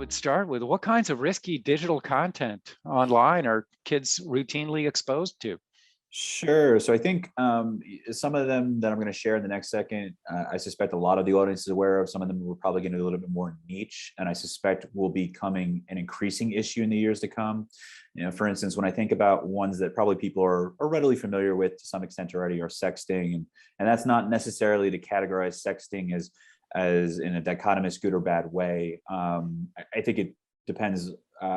would start with, what kinds of risky digital content online are kids routinely exposed to? Sure. So I think some of them that I'm going to share in the next second, I suspect a lot of the audience is aware of. Some of them we're probably going to do a little bit more niche, and I suspect will be becoming an increasing issue in the years to come. For instance, when I think about ones that probably people are readily familiar with to some extent already, are sexting, and that's not necessarily to categorize sexting as in a dichotomous good or bad way. I think it depends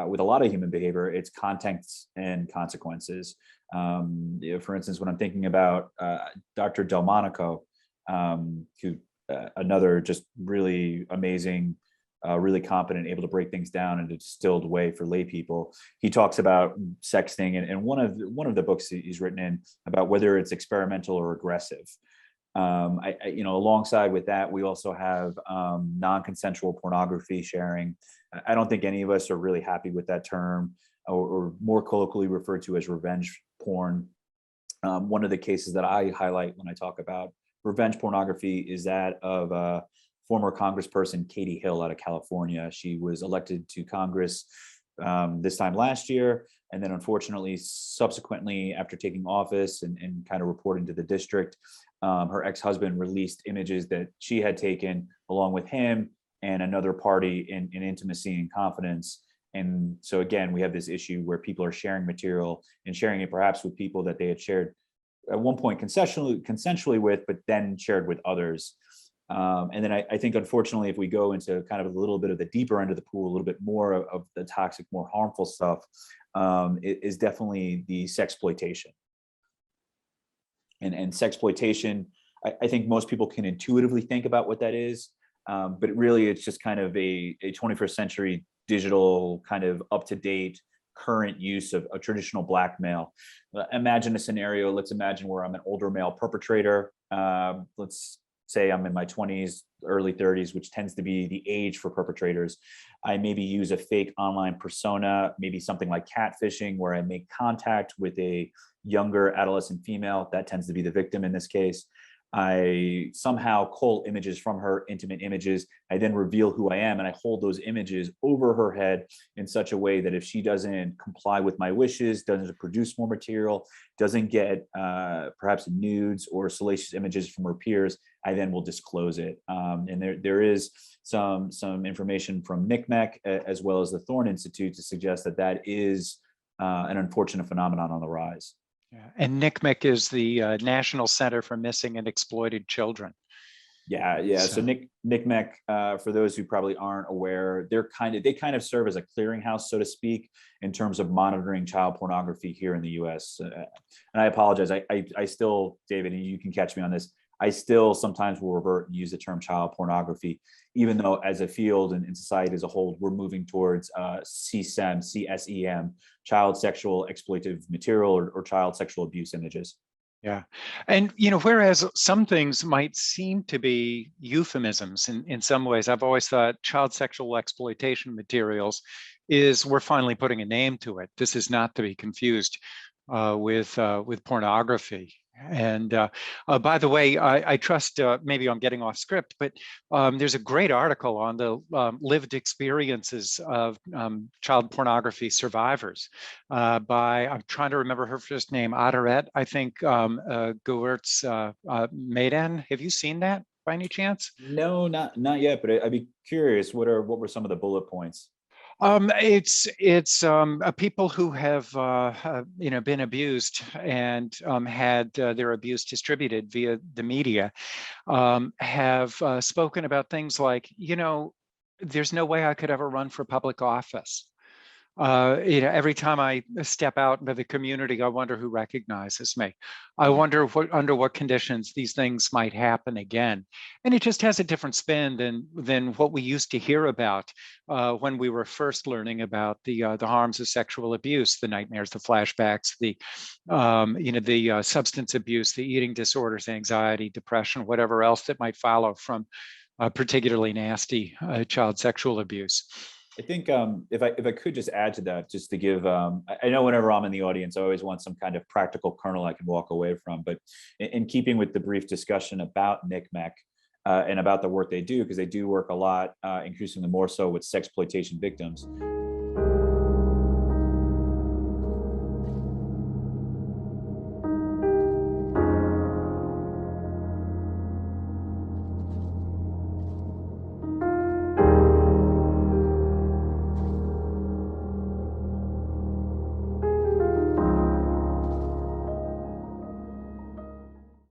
with a lot of human behavior. It's contents and consequences. For instance, when I'm thinking about Dr. Delmonico, who another just really amazing, really competent, able to break things down in a distilled way for lay people. He talks about sexting, and one of the books he's written in about whether it's experimental or aggressive. Alongside with that, we also have non-consensual pornography sharing. I don't think any of us are really happy with that term, or more colloquially referred to as revenge porn. One of the cases that I highlight when I talk about revenge pornography is that of former Congressperson Katie Hill out of California. She was elected to Congress this time last year, and then unfortunately, subsequently, after taking office and kind of reporting to the district, her ex-husband released images that she had taken along with him and another party in intimacy and confidence. And so again, we have this issue where people are sharing material and sharing it perhaps with people that they had shared at one point consensually with, but then shared with others. And then I think, unfortunately, if we go into kind of a little bit of the deeper end of the pool, a little bit more of the toxic, more harmful stuff, it is definitely the sexploitation. And sexploitation, I think most people can intuitively think about what that is, but really it's just kind of a 21st century digital kind of up-to-date current use of a traditional blackmail. Imagine a scenario. Let's imagine where I'm an older male perpetrator. Let's say I'm in my 20s, early 30s, which tends to be the age for perpetrators. I maybe use a fake online persona, maybe something like catfishing, where I make contact with a younger adolescent female. That tends to be the victim in this case. I somehow cull images from her, intimate images. I then reveal who I am, and I hold those images over her head in such a way that if she doesn't comply with my wishes, doesn't produce more material, doesn't get perhaps nudes or salacious images from her peers, I then will disclose it. And there is some information from NCMEC as well as the Thorn Institute to suggest that is an unfortunate phenomenon on the rise. Yeah. And NCMEC is the National Center for Missing and Exploited Children. Yeah. So NCMEC, for those who probably aren't aware, they kind of serve as a clearinghouse, so to speak, in terms of monitoring child pornography here in the U.S. And I apologize. I still, David, and you can catch me on this, I still sometimes will revert and use the term child pornography, even though as a field and in society as a whole, we're moving towards CSEM, child sexual exploitative material or child sexual abuse images. Yeah. And, whereas some things might seem to be euphemisms in some ways, I've always thought child sexual exploitation materials we're finally putting a name to it. This is not to be confused with pornography. And by the way, I trust, maybe I'm getting off script, but there's a great article on the lived experiences of child pornography survivors by, I'm trying to remember her first name, Adaret, I think, Gewertz Maiden. Have you seen that by any chance? No, not yet, but I'd be curious. What were some of the bullet points? It's people who have been abused and had their abuse distributed via the media, have spoken about things like, there's no way I could ever run for public office. Every time I step out into the community, I wonder who recognizes me. I wonder under what conditions these things might happen again. And it just has a different spin than what we used to hear about when we were first learning about the harms of sexual abuse, the nightmares, the flashbacks, the substance abuse, the eating disorders, anxiety, depression, whatever else that might follow from particularly nasty child sexual abuse. I think if I could just add to that, just to give, I know whenever I'm in the audience, I always want some kind of practical kernel I can walk away from. But in keeping with the brief discussion about NCMEC, and about the work they do, because they do work a lot, increasingly more so with sexploitation victims.